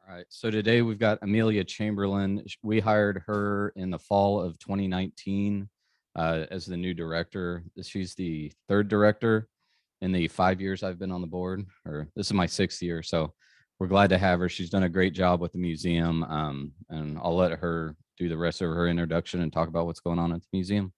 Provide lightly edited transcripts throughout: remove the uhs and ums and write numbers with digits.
All right, so today we've got Amelia Chamberlain. We hired her in the fall of 2019 as the new director. She's the third director in the 5 years I've been on the board, or this is my 6th year. So we're glad to have her. She's done a great job with the museum, and I'll let her do the rest of her introduction and talk about what's going on at the museum.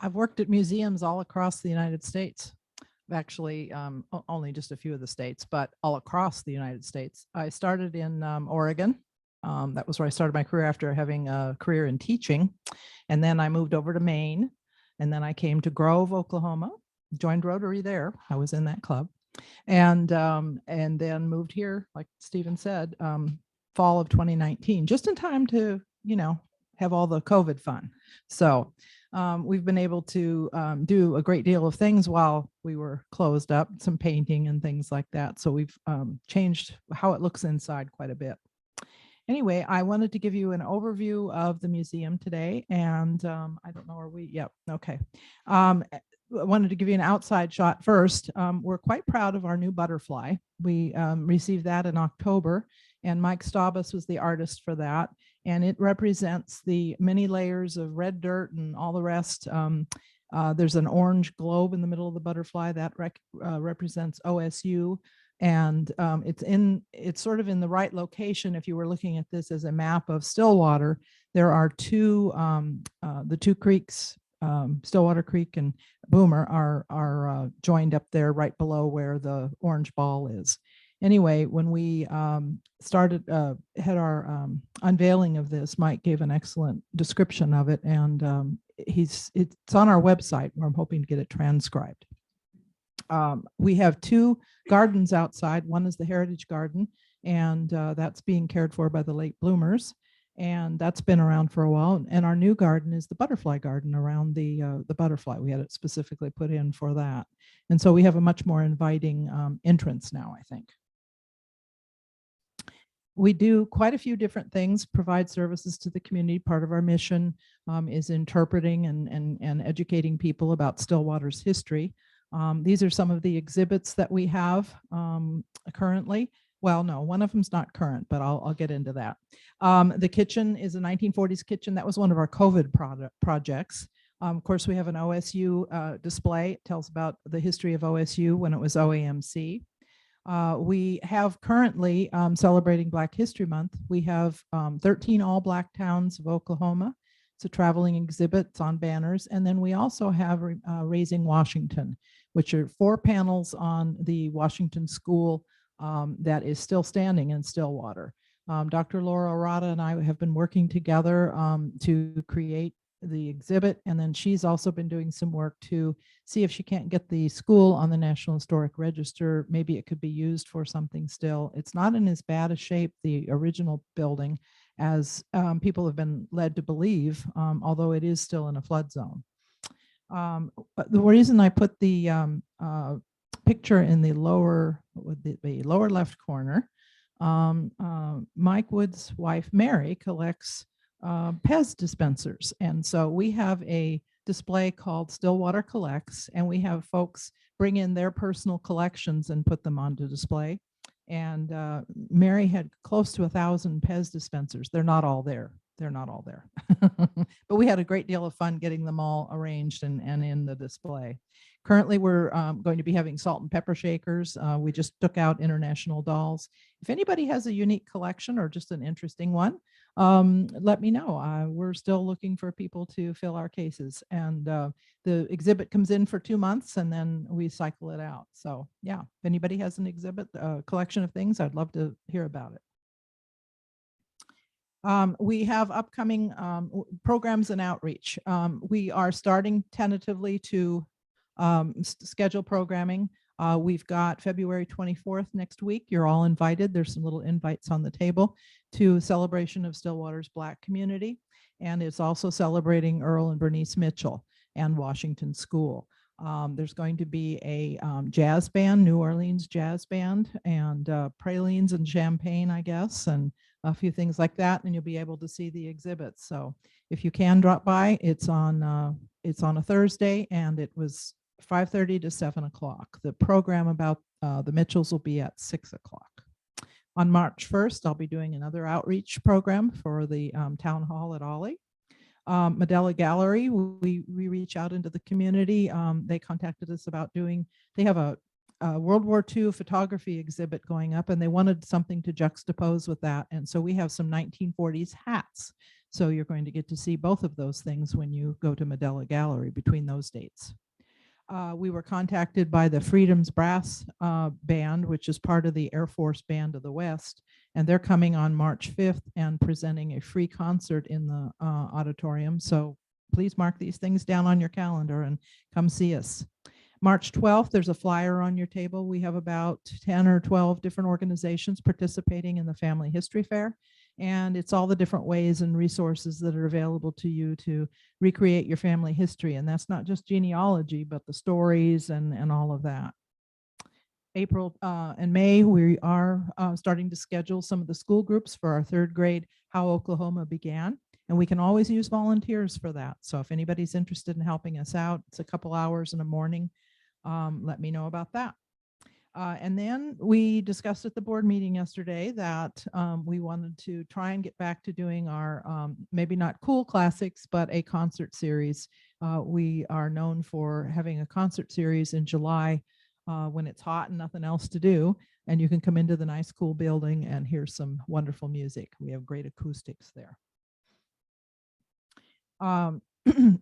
I've worked at museums all across the United States. Actually, only just a few of the states, but all across the United States. I started in Oregon. That was where I started my career after having a career in teaching. And then I moved over to Maine. And then I came to Grove, Oklahoma, joined Rotary there. I was in that club. And then moved here, like Stephen said, fall of 2019, just in time to, have all the COVID fun. So we've been able to do a great deal of things while we were closed up, some painting and things like that. So we've changed how it looks inside quite a bit. Anyway, I wanted to give you an overview of the museum today. And I don't know, are we? Yep. Okay. I wanted to give you an outside shot first. We're quite proud of our new butterfly. We received that in October, and Mike Staubus was the artist for that. And it represents the many layers of red dirt and all the rest. There's an orange globe in the middle of the butterfly that represents OSU. And it's sort of in the right location. If you were looking at this as a map of Stillwater, there are the two creeks, Stillwater Creek and Boomer are joined up there right below where the orange ball is. Anyway, when we had our unveiling of this, Mike gave an excellent description of it, and it's on our website where I'm hoping to get it transcribed. We have 2 gardens outside. One is the Heritage Garden, and that's being cared for by the late bloomers, and that's been around for a while. And our new garden is the Butterfly Garden around the butterfly. We had it specifically put in for that, and so we have a much more inviting entrance now, I think. We do quite a few different things, provide services to the community. Part of our mission is interpreting and educating people about Stillwater's history. These are some of the exhibits that we have currently. Well, no, one of them's not current, but I'll get into that. The kitchen is a 1940s kitchen. That was one of our COVID projects. Of course, we have an OSU display. It tells about the history of OSU when it was OAMC. We have currently, celebrating Black History Month, we have 13 all Black towns of Oklahoma. It's a traveling exhibit, it's on banners. And then we also have Raising Washington, which are 4 panels on the Washington School that is still standing in Stillwater. Dr. Laura Arata and I have been working together to create the exhibit, and then she's also been doing some work to see if she can't get the school on the National Historic Register. Maybe it could be used for something still. It's not in as bad a shape, the original building, as people have been led to believe, although it is still in a flood zone. The reason I put the picture in the lower left corner, Mike Wood's wife, Mary, collects Pez dispensers. And so we have a display called Stillwater Collects, and we have folks bring in their personal collections and put them onto display. And Mary had close to 1,000 Pez dispensers. They're not all there. They're not all there. But we had a great deal of fun getting them all arranged and in the display. Currently, we're going to be having salt and pepper shakers. We just took out international dolls. If anybody has a unique collection or just an interesting one, let me know. We're still looking for people to fill our cases. And the exhibit comes in for 2 months and then we cycle it out. So yeah, if anybody has an exhibit, collection of things, I'd love to hear about it. We have upcoming programs and outreach. We are starting tentatively to schedule programming. We've got February 24th next week. You're all invited. There's some little invites on the table to celebration of Stillwater's Black community. And it's also celebrating Earl and Bernice Mitchell and Washington School. There's going to be a jazz band, New Orleans jazz band, and pralines and champagne, I guess, and a few things like that, and you'll be able to see the exhibits. So if you can drop by, it's on a Thursday, and it was 5:30 to 7 o'clock. The program about the Mitchells will be at 6 o'clock. On March 1st, I'll be doing another outreach program for the town hall at Ollie. Medela Gallery, we reach out into the community. They contacted us about they have a World War II photography exhibit going up, and they wanted something to juxtapose with that. And so we have some 1940s hats. So you're going to get to see both of those things when you go to Medela Gallery between those dates. We were contacted by the Freedom's Brass Band, which is part of the Air Force Band of the West, and they're coming on March 5th and presenting a free concert in the auditorium. So please mark these things down on your calendar and come see us. March 12th, there's a flyer on your table. We have about 10 or 12 different organizations participating in the Family History Fair. And it's all the different ways and resources that are available to you to recreate your family history. And that's not just genealogy, but the stories and all of that. April and May, we are starting to schedule some of the school groups for our 3rd grade How Oklahoma Began. And we can always use volunteers for that. So if anybody's interested in helping us out, it's a couple hours in the morning. Let me know about that. And then we discussed at the board meeting yesterday that we wanted to try and get back to doing our maybe not cool classics, but a concert series. We are known for having a concert series in July when it's hot and nothing else to do. And you can come into the nice cool building and hear some wonderful music. We have great acoustics there.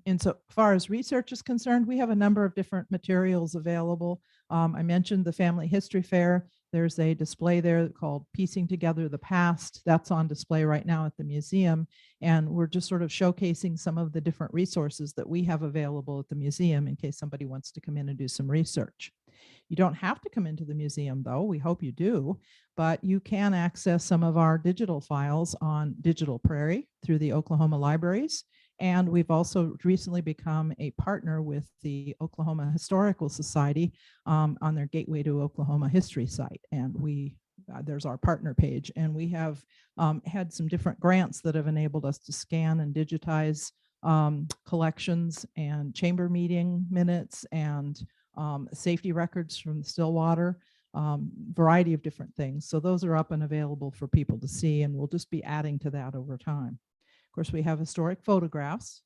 And so far as research is concerned, we have a number of different materials available. I mentioned the Family History Fair. There's a display there called Piecing Together the Past. That's on display right now at the museum. And we're just sort of showcasing some of the different resources that we have available at the museum in case somebody wants to come in and do some research. You don't have to come into the museum, though. We hope you do. But you can access some of our digital files on Digital Prairie through the Oklahoma libraries. And we've also recently become a partner with the Oklahoma Historical Society on their Gateway to Oklahoma history site. And there's our partner page. And we have had some different grants that have enabled us to scan and digitize collections and chamber meeting minutes and safety records from Stillwater, variety of different things. So those are up and available for people to see, and we'll just be adding to that over time. Of course, we have historic photographs.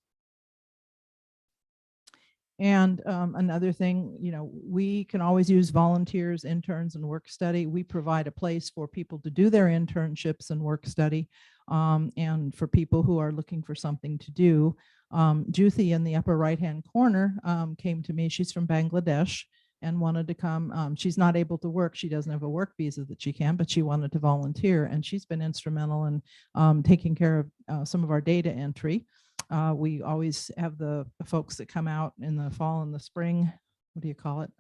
And another thing, we can always use volunteers, interns, and work study. We provide a place for people to do their internships and work study, and for people who are looking for something to do. Juthi in the upper right-hand corner came to me. She's from Bangladesh and wanted to come. She's not able to work. She doesn't have a work visa that she can, but she wanted to volunteer, and she's been instrumental in taking care of some of our data entry. We always have the folks that come out in the fall and the spring. What do you call it?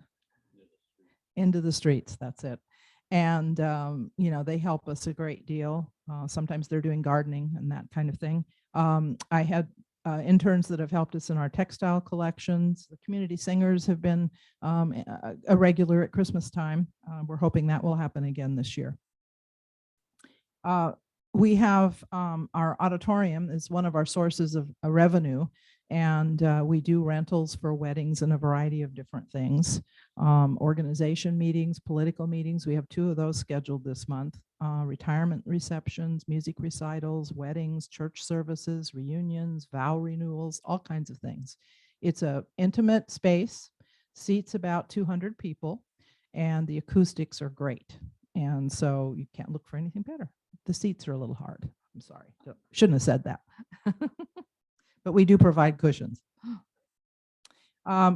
Into the streets. That's it. And, they help us a great deal. Sometimes they're doing gardening and that kind of thing. I had interns that have helped us in our textile collections. The community singers have been a regular at Christmas time. We're hoping that will happen again this year. We have our auditorium is one of our sources of revenue, and we do rentals for weddings and a variety of different things. Organization meetings, political meetings, we have 2 of those scheduled this month. Retirement receptions, music recitals, weddings, church services, reunions, vow renewals, all kinds of things. It's an intimate space, seats about 200 people, and the acoustics are great. And so you can't look for anything better. The seats are a little hard. I'm sorry. Shouldn't have said that. But we do provide cushions.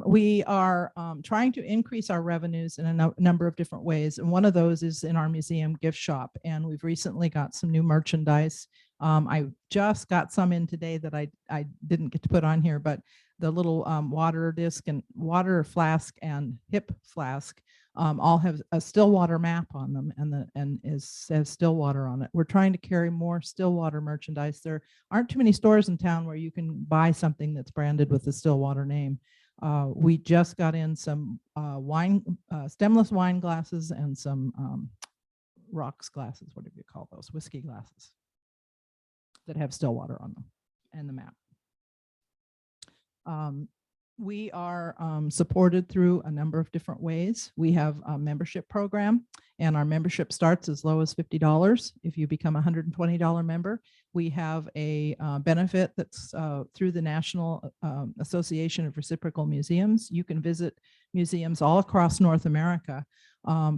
We are trying to increase our revenues in a number of different ways. And one of those is in our museum gift shop. And we've recently got some new merchandise. I just got some in today that I didn't get to put on here, but the little water disc and water flask and hip flask all have a Stillwater map on them, and says Stillwater on it. We're trying to carry more Stillwater merchandise. There aren't too many stores in town where you can buy something that's branded with the Stillwater name. We just got in some stemless wine glasses and some rocks glasses, whatever you call those, whiskey glasses. that have Stillwater on them and the map. We are supported through a number of different ways. We have a membership program, and our membership starts as low as $50. If you become a $120 member, we have a benefit that's through the National Association of Reciprocal Museums. You can visit museums all across North America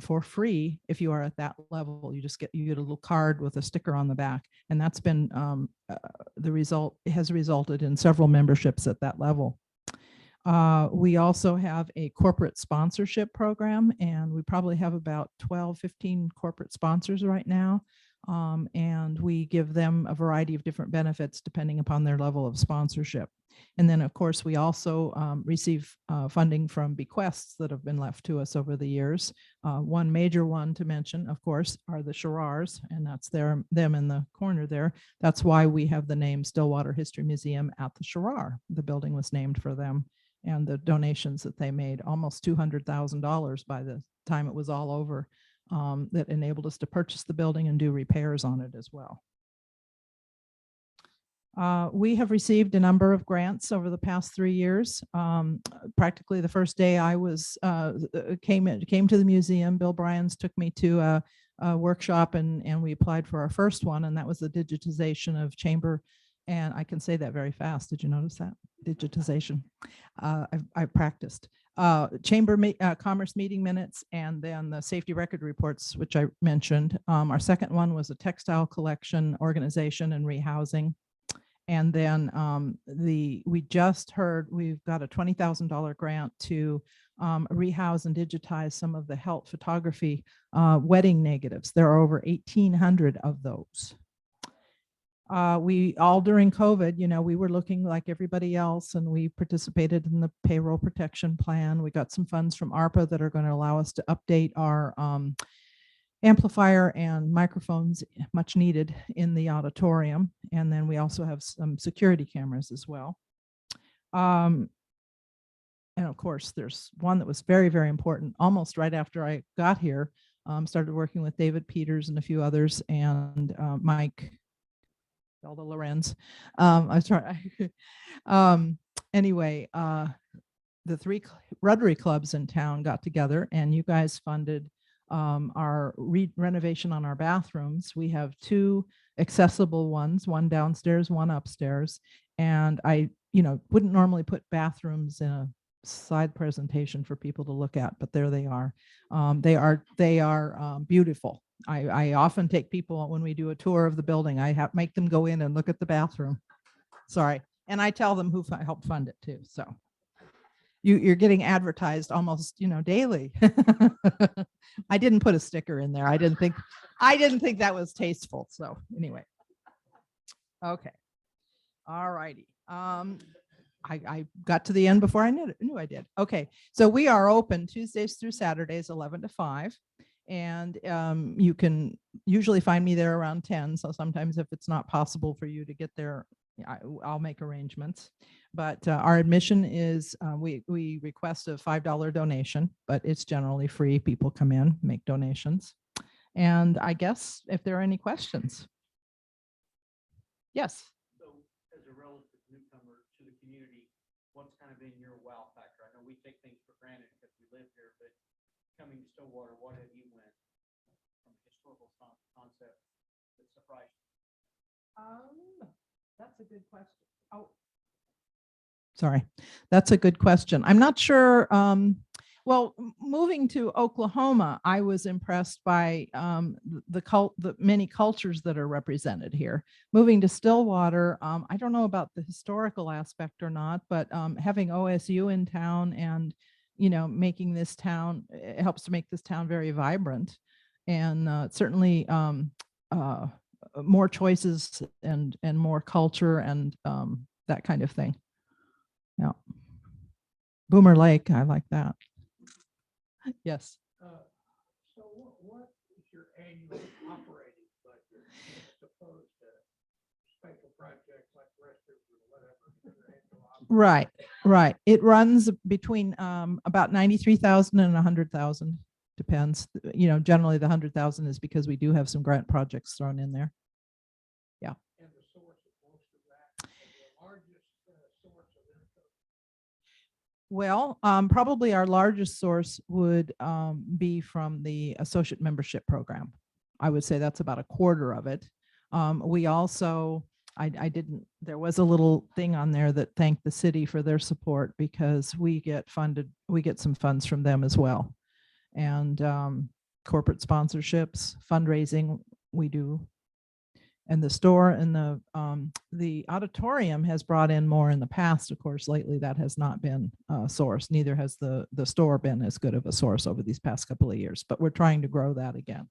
for free if you are at that level. You get a little card with a sticker on the back, and that's been the result. It has resulted in several memberships at that level. We also have a corporate sponsorship program, and we probably have about 12, 15 corporate sponsors right now. And we give them a variety of different benefits depending upon their level of sponsorship. And then, of course, we also receive funding from bequests that have been left to us over the years. One major one to mention, of course, are the Sheerars, and that's them in the corner there. That's why we have the name Stillwater History Museum at the Sheerar. The building was named for them, and the donations that they made, almost $200,000 by the time it was all over, that enabled us to purchase the building and do repairs on it as well. We have received a number of grants over the past 3 years. Practically the first day I was came to the museum, Bill Bryans took me to a workshop, and we applied for our first one, and that was the digitization of chamber. And I can say that very fast. Did you notice that? Digitization. I've practiced. Chamber commerce meeting minutes, and then the safety record reports, which I mentioned. Our second one was a textile collection organization and rehousing. And then we just heard we've got a $20,000 grant to rehouse and digitize some of the Helt photography wedding negatives. There are over 1,800 of those. We all during COVID, we were looking like everybody else, and we participated in the payroll protection plan. We got some funds from ARPA that are going to allow us to update our amplifier and microphones, much needed, in the auditorium. And then we also have some security cameras as well. And of course, there's one that was very, very important. Almost right after I got here, started working with David Peters and a few others, and Mike Zelda Lorenz. I was trying. Anyway, the 3 Rotary clubs in town got together, and you guys funded our renovation on our bathrooms. We have 2 accessible ones, one downstairs, one upstairs. And I, wouldn't normally put bathrooms in a slide presentation for people to look at, but there they are. They are beautiful. I often take people when we do a tour of the building. I make them go in and look at the bathroom. Sorry, and I tell them who helped fund it too. So you're getting advertised almost daily. I didn't put a sticker in there. I didn't think that was tasteful. So anyway, okay, all righty. I got to the end before I knew I did. Okay, so we are open Tuesdays through Saturdays, 11 to 5. And you can usually find me there around 10. So sometimes if it's not possible for you to get there, I'll make arrangements. But our admission is, we request a $5 donation, but it's generally free. People come in, make donations. And I guess if there are any questions. Yes. So as a relative newcomer to the community, what's kind of been your wow factor? I know we take things for granted because we live here, but coming to Stillwater, what have you learned from a historical concept that surprised you? That's a good question. Oh, sorry. That's a good question. I'm not sure. Well, moving to Oklahoma, I was impressed by the many cultures that are represented here. Moving to Stillwater, I don't know about the historical aspect or not, but having OSU in town and making this town, it helps to make this town very vibrant, and certainly more choices and more culture and that kind of thing. Yeah. Boomer Lake, I like that. Yes. So what is your annual operating budget as opposed to special projects like restrooms or whatever? Right. It runs between about 93,000 and 100,000. Depends. Generally the 100,000 is because we do have some grant projects thrown in there. Yeah. And the source Well, probably our largest source would be from the associate membership program. I would say that's about a quarter of it. We also, I didn't, there was a little thing on there that thanked the city for their support because we get funded, we get some funds from them as well. And corporate sponsorships, fundraising, we do. And the store and the auditorium has brought in more in the past. Of course, lately that has not been a source. Neither has the store been as good of a source over these past couple of years, but we're trying to grow that again.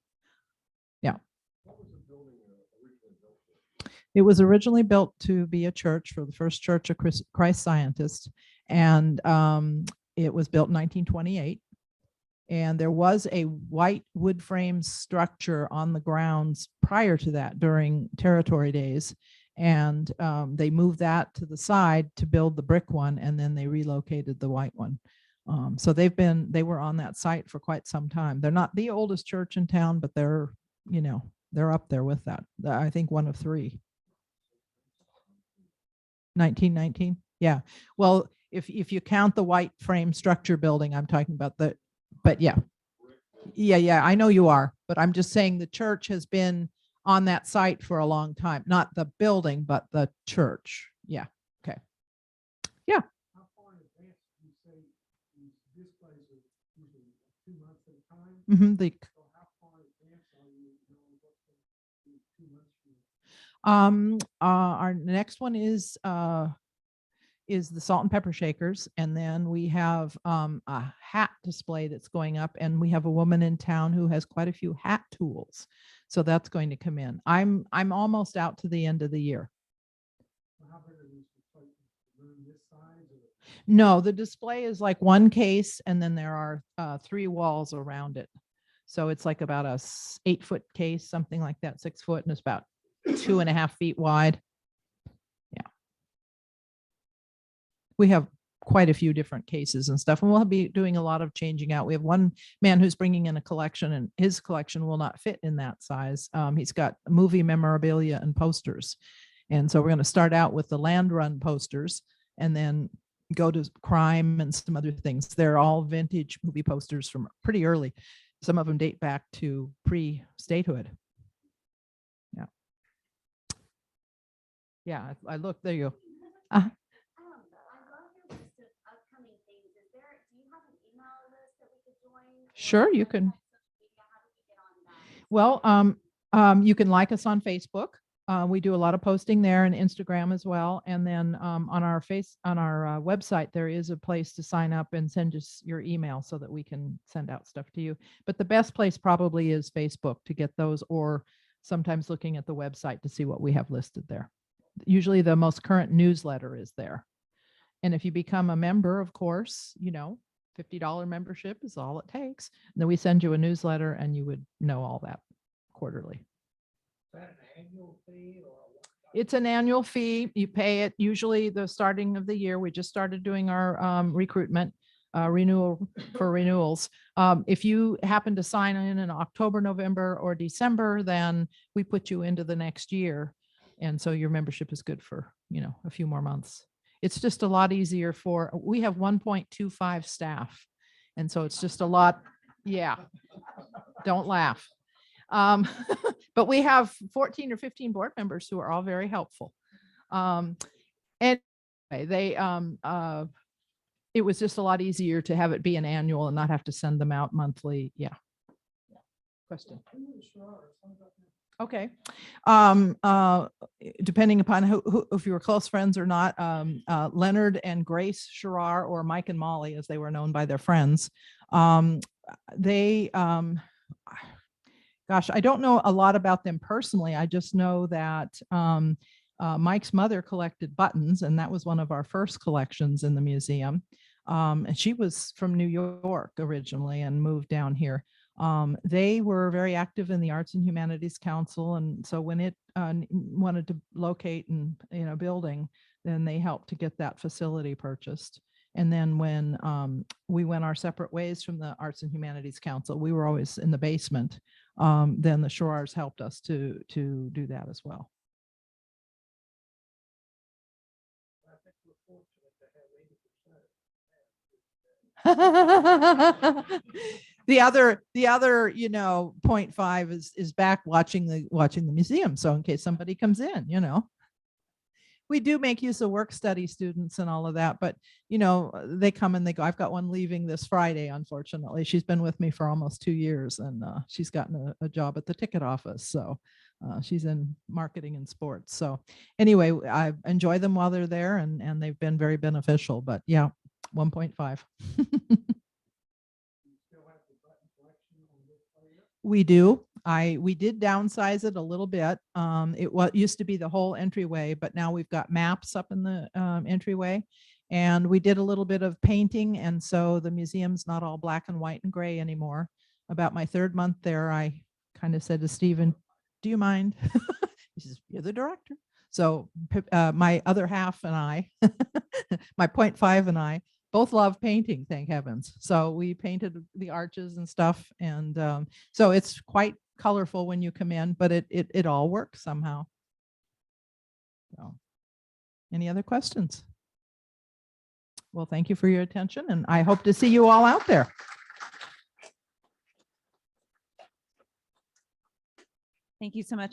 Yeah. It was originally built to be a church for the first Church of Christ Scientists. And it was built in 1928. And there was a white wood frame structure on the grounds prior to that during territory days. And they moved that to the side to build the brick one, and then they relocated the white one. So they were on that site for quite some time. They're not the oldest church in town, but they're, you know, they're up there with that. I think one of three. 1919. Yeah. Well, if you count the white frame structure building, I'm talking about the, but yeah. Yeah, I know you are, but I'm just saying the church has been on that site for a long time, not the building, but the church. Yeah. Okay. Yeah. How far in advance do you say these displays are usually 2 months at a time? The So how far in advance are you knowing what's going to be 2 months from now? our next one is the salt and pepper shakers. And then we have a hat display that's going up, and we have a woman in town who has quite a few hat tools. So that's going to come in. I'm almost out to the end of the year. How big are these displays? Room this size or? No, the display is like one case, and then there are 3 walls around it. So it's like about a 8-foot case, something like that, 6 foot, and it's about 2.5 feet wide. We have quite a few different cases and stuff, and we'll be doing a lot of changing out. We have one man who's bringing in a collection, and his collection will not fit in that size. He's got movie memorabilia and posters. And so we're going to start out with the Land Run posters and then go to crime and some other things. They're all vintage movie posters from pretty early. Some of them date back to pre-statehood. Yeah. Yeah, I look, there you go. Sure, you can. Well, you can like us on Facebook. We do a lot of posting there, and Instagram as well. And then on our website, there is a place to sign up and send us your email so that we can send out stuff to you. But the best place probably is Facebook to get those, or sometimes looking at the website to see what we have listed there. Usually the most current newsletter is there. And if you become a member, of course, you know, $50 membership is all it takes. And then we send you a newsletter, and you would know all that quarterly. Is that an annual fee or? It's an annual fee. You pay it usually the starting of the year. We just started doing our recruitment renewal for renewals. If you happen to sign in October, November, or December, then we put you into the next year. And so your membership is good for, you know, a few more months. It's just a lot easier we have 1.25 staff. And so it's just a lot. Yeah. Don't laugh. But we have 14 or 15 board members who are all very helpful. And they, it was just a lot easier to have it be an annual and not have to send them out monthly. Yeah. Question. Okay. Depending upon who, if you were close friends or not, Leonard and Grace Sheerar, or Mike and Molly, as they were known by their friends, gosh, I don't know a lot about them personally. I just know that Mike's mother collected buttons, and that was one of our first collections in the museum. And she was from New York originally and moved down here. They were very active in the Arts and Humanities Council, and so when it wanted to locate in a building, then they helped to get that facility purchased. And then when we went our separate ways from the Arts and Humanities Council, we were always in the basement. Then the Sheerars helped us to do that as well. we're fortunate to have 80%. The other, 0.5 is back watching the museum. So in case somebody comes in, we do make use of work study students and all of that, but they come and they go. I've got one leaving this Friday, unfortunately. She's been with me for almost 2 years, and she's gotten a job at the ticket office. So she's in marketing and sports. So anyway, I enjoy them while they're there, and they've been very beneficial. But yeah, 1.5. We do. We did downsize it a little bit. It used to be the whole entryway, but now we've got maps up in the entryway, and we did a little bit of painting, and so the museum's not all black and white and gray anymore. About my 3rd month there, I kind of said to Stephen, "Do you mind?" He says, "You're the director." So my other half and I, my 0.5 and I, both love painting, thank heavens. So we painted the arches and stuff. And so it's quite colorful when you come in, but it all works somehow. So, any other questions? Well, thank you for your attention, and I hope to see you all out there. Thank you so much.